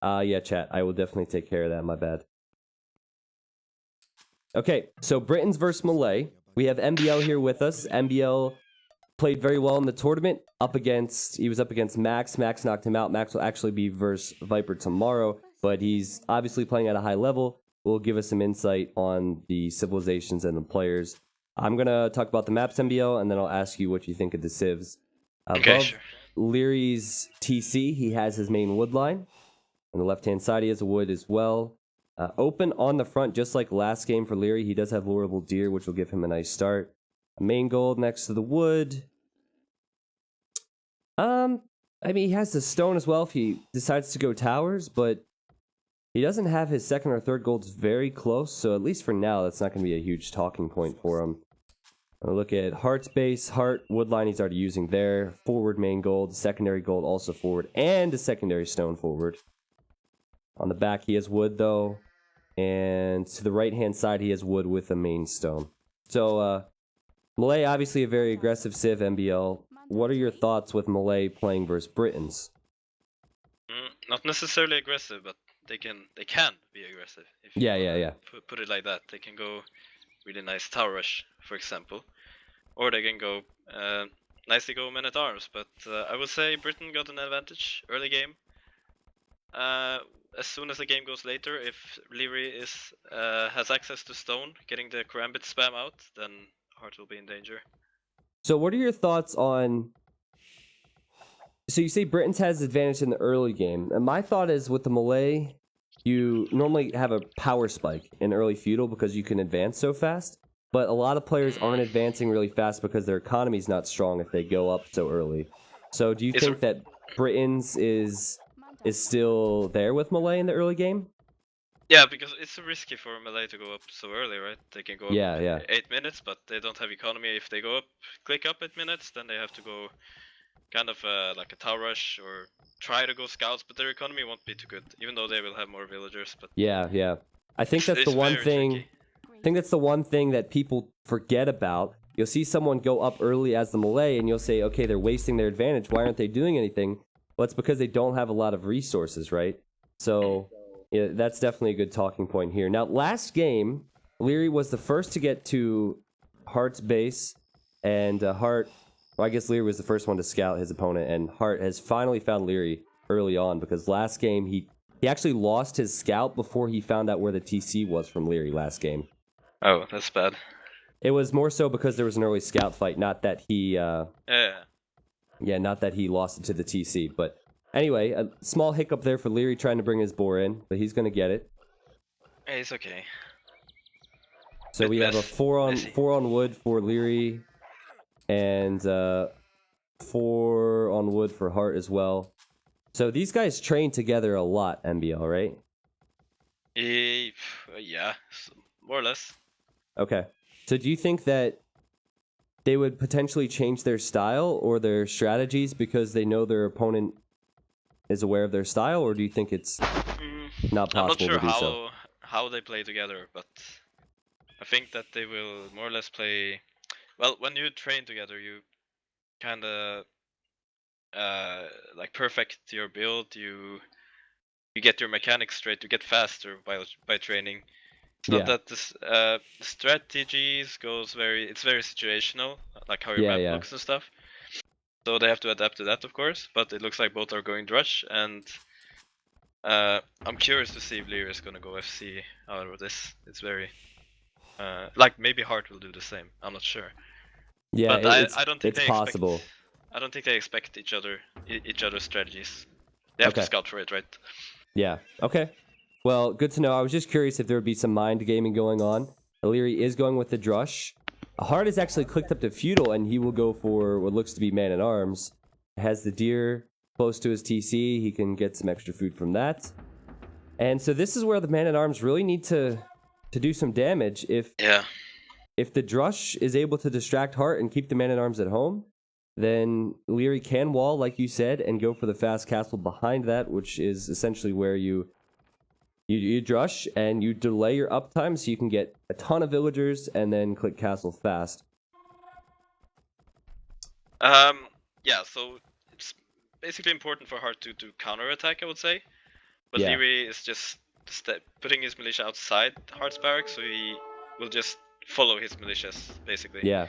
Yeah, chat. I will definitely take care of that. My bad. Okay, so Britons versus Malay. We have MBL here with us. MBL played very well in the tournament. He was up against Max. Max knocked him out. Max will actually be versus Viper tomorrow, but he's obviously playing at a high level. Will give us some insight on the civilizations and the players. I'm gonna talk about the maps, MBL, and then I'll ask you what you think of the civs. Okay, Above sure. Lierey's TC, he has his main wood line. On the left-hand side, he has a wood as well. Open on the front, just like last game for Liereyy. He does have Lurable Deer, which will give him a nice start. Main gold next to the wood. I mean, he has the stone as well if he decides to go towers, but he doesn't have his second or third golds very close, so at least for now, that's not going to be a huge talking point for him. I'll look at Heartt's base. Heartt, woodline he's already using there. Forward main gold, secondary gold also forward, and a secondary stone forward. On the back, he has wood, though. And to the right-hand side, he has wood with a main stone. So, Malay, obviously a very aggressive civ, MBL. What are your thoughts with Malay playing versus Britons? Not necessarily aggressive, but they can be aggressive. If you Yeah. put it like that, they can go really nice tower rush, for example, or they can go nicely go men at arms. But I would say Britain got an advantage early game. As soon as the game goes later, if Liereyy has access to stone, getting the Karambit spam out, then Hearttt will be in danger. So, what are your thoughts on? So you say Britons has advantage in the early game, and my thought is with the Malay, you normally have a power spike in early feudal because you can advance so fast. But a lot of players aren't advancing really fast because their economy is not strong if they go up so early. So do you think that Britons is still there with Malay in the early game? Yeah, because it's risky for Malay to go up so early, right? They can go up Yeah. 8 minutes, but they don't have economy. If they go up, click up 8 minutes, then they have to go kind of like a tower rush or try to go scouts, but their economy won't be too good, even though they will have more villagers. But Yeah. I think that's the it's one very thing. tricky. I think that's the one thing that people forget about. You'll see someone go up early as the Malay, and you'll say, okay, they're wasting their advantage. Why aren't they doing anything? Well, it's because they don't have a lot of resources, right? So yeah, that's definitely a good talking point here. Now, last game, Liereyy was the first to get to Heartt's base, and Heartt, well, I guess Liereyy was the first one to scout his opponent, and Heartt has finally found Liereyy early on because last game he actually lost his scout before he found out where the TC was from Liereyy last game. Oh, that's bad. It was more so because there was an early scout fight, not that he, not that he lost it to the TC. But anyway, a small hiccup there for Liereyy trying to bring his boar in, but he's gonna get it. Hey, it's okay. So we have a four on wood for Liereyy, and 4 on wood for Heartt as well. So these guys train together a lot, MBL, right? Yeah, more or less. Okay. So do you think that they would potentially change their style or their strategies because they know their opponent is aware of their style, or do you think it's not possible I'm not sure to do so? how they play together, but I think that they will more or less play. Well, when you train together, you kind of like perfect your build. You get your mechanics straight. You get faster by training. It's not that this strategies goes it's very situational, like how your map looks and stuff. So they have to adapt to that, of course. But it looks like both are going Drush, and I'm curious to see if Liereyy is gonna go FC out of this. It's very like maybe Heartt will do the same. I'm not sure. Yeah, But I don't think it's possible. I don't think they expect each other's strategies. They have to scout for it, right? Yeah. Okay. Well, good to know. I was just curious if there would be some mind gaming going on. Liereyy is going with the Drush. Heartt is actually clicked up to feudal, and he will go for what looks to be man at arms. Has the deer close to his TC. He can get some extra food from that. And so this is where the man at arms really need to do some damage. If the Drush is able to distract Heartt and keep the man at arms at home, then Liereyy can wall, like you said, and go for the fast castle behind that, which is essentially where you drush and you delay your uptime so you can get a ton of villagers and then click castle fast. Yeah, so it's basically important for Heartt to counterattack, I would say. But Yeah. Liereyy is just putting his militia outside Heartt's barracks, so he will just follow his militias, basically. Yeah.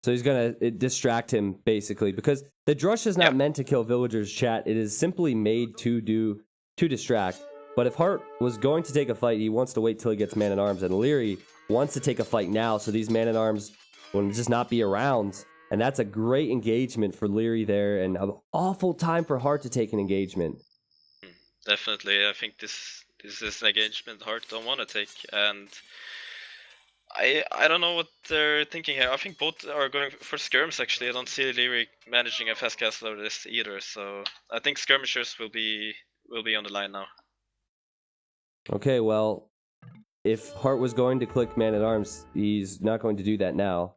So he's gonna distract him basically because the drush is not meant to kill villagers. Chat. It is simply made to distract. But if Heartt was going to take a fight, he wants to wait till he gets man at arms, and Liereyy wants to take a fight now, so these man at arms will just not be around. And that's a great engagement for Liereyy there, and an awful time for Heartt to take an engagement. Definitely, I think this is an engagement Heartt don't want to take, and I don't know what they're thinking here. I think both are going for skirms actually. I don't see Liereyy managing a fast castle over this either, so I think skirmishers will be on the line now. Okay, well, if Heartt was going to click man at arms, he's not going to do that now,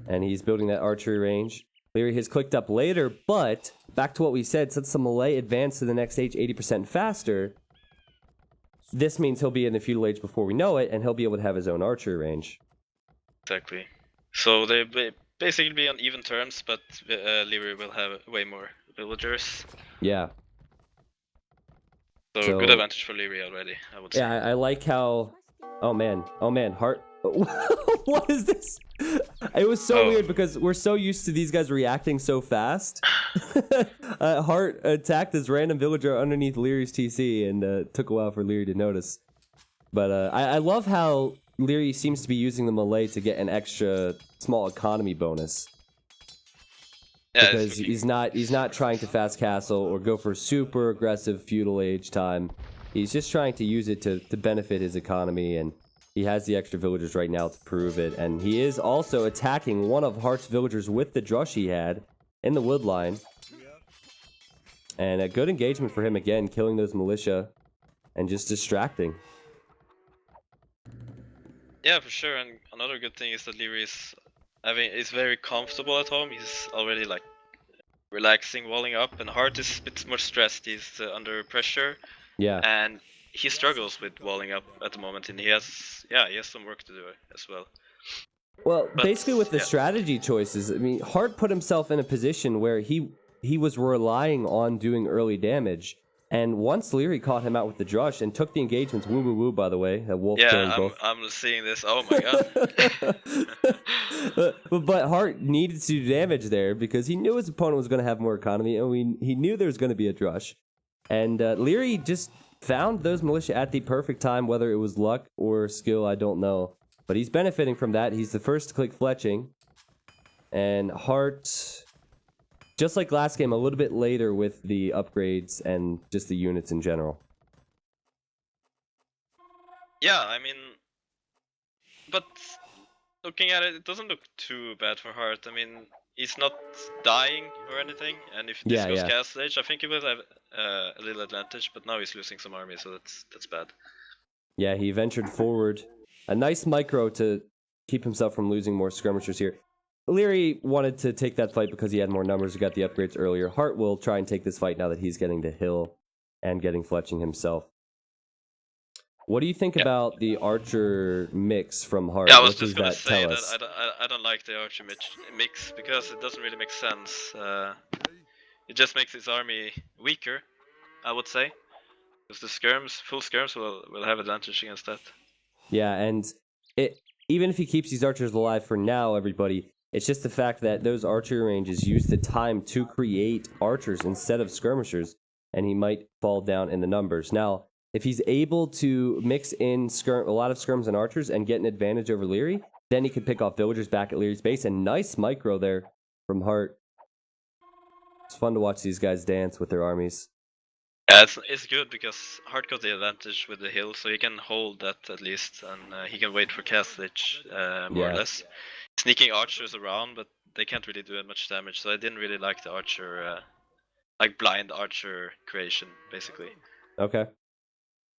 and he's building that archery range. Liereyy has clicked up later, but back to what we said, since the melee advanced to the next stage 80% faster, this means he'll be in the feudal age before we know it, and he'll be able to have his own archery range. Exactly. So they basically be on even terms, but Liereyy will have way more villagers. Yeah. So good advantage for Liereyy already, I would say. Yeah, I like how... Oh man, Heartt... What is this? It was so weird because we're so used to these guys reacting so fast. Heartt attacked this random villager underneath Lierey's TC, and took a while for Liereyy to notice. But I love how Liereyy seems to be using the melee to get an extra small economy bonus. Yeah, because he's not trying to fast castle or go for super aggressive feudal age time. He's just trying to use it to benefit his economy, and he has the extra villagers right now to prove it. And he is also attacking one of Heartt's villagers with the drush he had in the wood line. And a good engagement for him again, killing those militia and just distracting. Yeah, for sure. And another good thing is that Liereyy is very comfortable at home. He's already like relaxing, walling up, and Heartt is a bit more stressed. He's under pressure. Yeah. And he struggles with walling up at the moment, and he has some work to do as well. Well, basically with the strategy choices, I mean, Heartt put himself in a position where he was relying on doing early damage. And once Liereyy caught him out with the drush and took the engagements, woo woo woo, by the way, that wolf both. I'm seeing this. Oh my god. but Heartt needed to do damage there because he knew his opponent was going to have more economy, and he knew there was going to be a drush. And Liereyy just found those militia at the perfect time, whether it was luck or skill, I don't know. But he's benefiting from that. He's the first to click fletching. And Heartt, just like last game, a little bit later with the upgrades and just the units in general. Yeah, I mean, but looking at it, it doesn't look too bad for Heartt. I mean, he's not dying or anything, and if this goes castle age, I think he will have a little advantage, but now he's losing some army, so that's bad. Yeah, he ventured forward. A nice micro to keep himself from losing more skirmishers here. Liereyy wanted to take that fight because he had more numbers, he got the upgrades earlier. Heartt will try and take this fight now that he's getting to hill and getting fletching himself. What do you think about the archer mix from Heartt? Yeah, I was just gonna say that I don't like the archer mix because it doesn't really make sense. It just makes his army weaker, I would say. Because the full skirms will have advantage against that. Yeah, and even if he keeps these archers alive for now, everybody, it's just the fact that those archery ranges use the time to create archers instead of skirmishers, and he might fall down in the numbers. Now, if he's able to mix in a lot of skirms and archers and get an advantage over Liereyy, then he could pick off villagers back at Lierey's base. And nice micro there from Heartt. It's fun to watch these guys dance with their armies. Yeah, it's good because Heartt got the advantage with the hill, so he can hold that at least, and he can wait for castlage more or less. Sneaking archers around, but they can't really do much damage, so I didn't really like the archer, like blind archer creation, basically. Okay.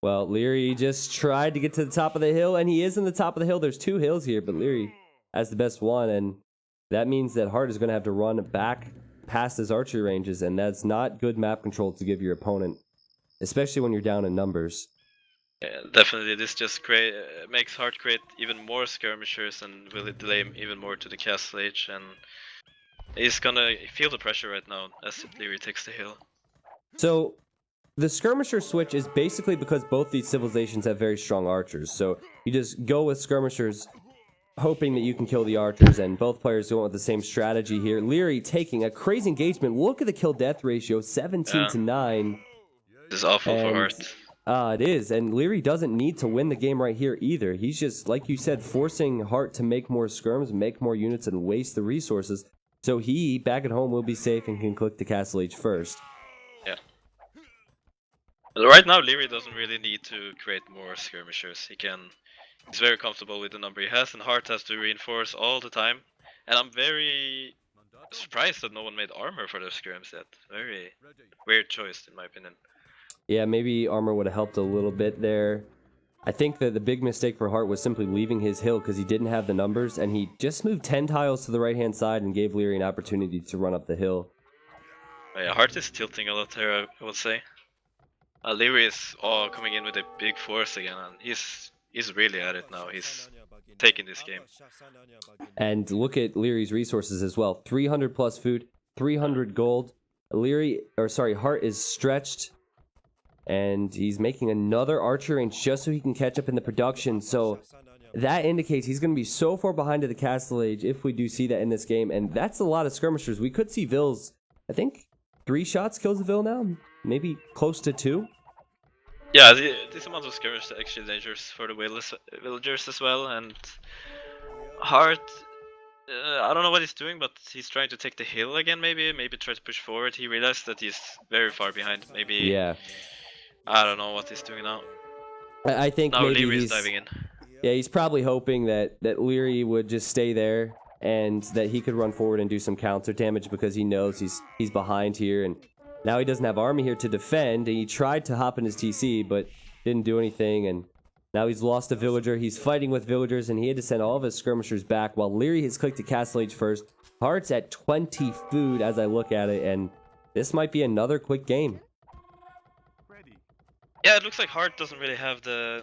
Well, Liereyy just tried to get to the top of the hill, and he is in the top of the hill. There's 2 hills here, but Liereyy has the best one, and that means that Heartt is going to have to run back past his archery ranges, and that's not good map control to give your opponent, especially when you're down in numbers. Yeah, definitely. This just makes Heartt create even more skirmishers and will delay him even more to the castle age, and he's gonna feel the pressure right now as Liereyy takes the hill. So, the skirmisher switch is basically because both these civilizations have very strong archers. So you just go with skirmishers, hoping that you can kill the archers, and both players going with the same strategy here. Liereyy taking a crazy engagement. Look at the kill-death ratio, 17-9. This is awful for Hearttt. It is, and Liereyy doesn't need to win the game right here either. He's just, like you said, forcing Hearttt to make more skirms, make more units, and waste the resources. So he, back at home, will be safe and can click the Castle Age first. Yeah. But right now, Liereyy doesn't really need to create more skirmishers. He's very comfortable with the number he has, and Hearttt has to reinforce all the time. And I'm very surprised that no one made armor for those skirms yet. Very weird choice, in my opinion. Yeah, maybe armor would have helped a little bit there. I think that the big mistake for Hearttt was simply leaving his hill because he didn't have the numbers, and he just moved 10 tiles to the right-hand side and gave Liereyy an opportunity to run up the hill. Yeah, Hearttt is tilting a lot here, I would say. Liereyy is coming in with a big force again, and he's really at it now. He's taking this game. And look at Lierey's resources as well. 300 plus food, 300 gold. Hearttt is stretched, and he's making another archer range just so he can catch up in the production. So that indicates he's going to be so far behind to the Castle Age if we do see that in this game. And that's a lot of skirmishers. We could see Vils, I think, 3 shots kills a Vil now, maybe close to 2. Yeah, this amount of skirmish is actually dangerous for the villagers as well. And Hearttt, I don't know what he's doing, but he's trying to take the hill again. Maybe try to push forward. He realized that he's very far behind. Maybe. Yeah. I don't know what he's doing now. I think now maybe Lierey's diving in. Yeah, he's probably hoping that Liereyy would just stay there and that he could run forward and do some counter damage because he knows he's behind here, and now he doesn't have army here to defend. And he tried to hop in his TC but didn't do anything, and now he's lost a villager. He's fighting with villagers, and he had to send all of his skirmishers back while Liereyy has clicked the Castle Age first. Heartt's at 20 food as I look at it, and this might be another quick game. Yeah, it looks like Hearttt doesn't really have the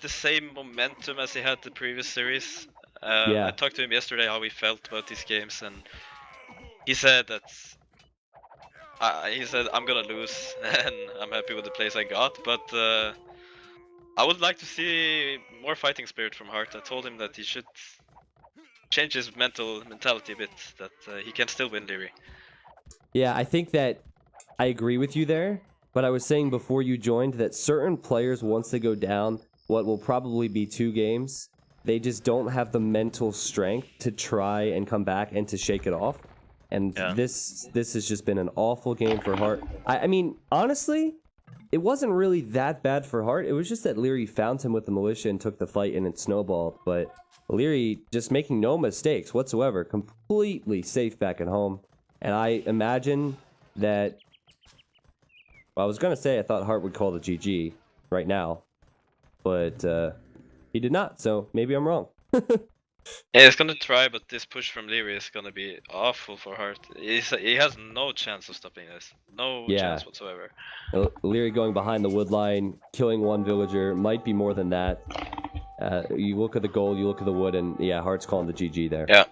same momentum as he had the previous series. I talked to him yesterday how he felt about these games, and he said that I'm gonna lose and I'm happy with the plays I got, but I would like to see more fighting spirit from Hearttt. I told him that he should change his mentality a bit, that he can still win Liereyy. Yeah, I think that I agree with you there. But I was saying before you joined that certain players, once they go down what will probably be 2 games, they just don't have the mental strength to try and come back and to shake it off. And this has just been an awful game for Hearttt. I mean, honestly, it wasn't really that bad for Hearttt. It was just that Liereyy found him with the militia and took the fight, and it snowballed. But Liereyy just making no mistakes whatsoever, completely safe back at home. And I imagine that... Well, I was going to say I thought Hearttt would call the GG right now, but he did not, so maybe I'm wrong. Yeah, he's gonna try, but this push from Liereyy is gonna be awful for Hearttt. He has no chance of stopping this. No chance whatsoever. Liereyy going behind the wood line, killing 1 villager, might be more than that. You look at the gold, you look at the wood, and yeah, Heartt's calling the GG there. Yeah,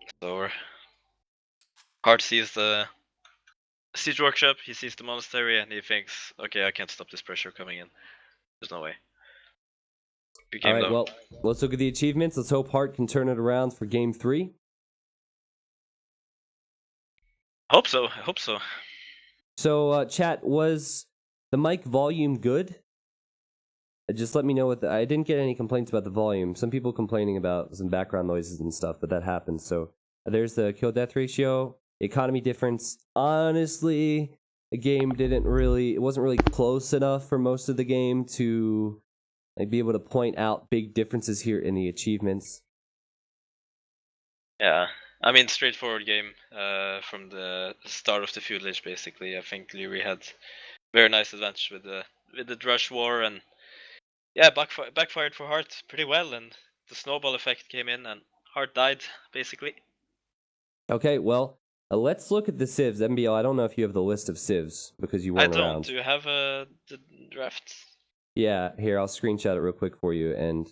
it's over. Hearttt sees the siege workshop, he sees the monastery, and he thinks, okay, I can't stop this pressure coming in. There's no way. All right, well, let's look at the achievements. Let's hope Hearttt can turn it around for game 3. Hope so. I hope so. So, chat, was the mic volume good? Just let me know what I didn't get any complaints about the volume. Some people complaining about some background noises and stuff, but that happens. So there's the kill-death ratio. Economy difference. Honestly, the game it wasn't really close enough for most of the game to be able to point out big differences here in the achievements. Yeah, I mean, straightforward game from the start of the feudal age, basically. I think Liereyy had very nice advantage with the Drush War, and yeah, backfired for Hearttt pretty well, and the snowball effect came in, and Hearttt died, basically. Okay, well, let's look at the civs. MBL, I don't know if you have the list of civs because you weren't around. I don't. Do you have the draft? Yeah, here, I'll screenshot it real quick for you. And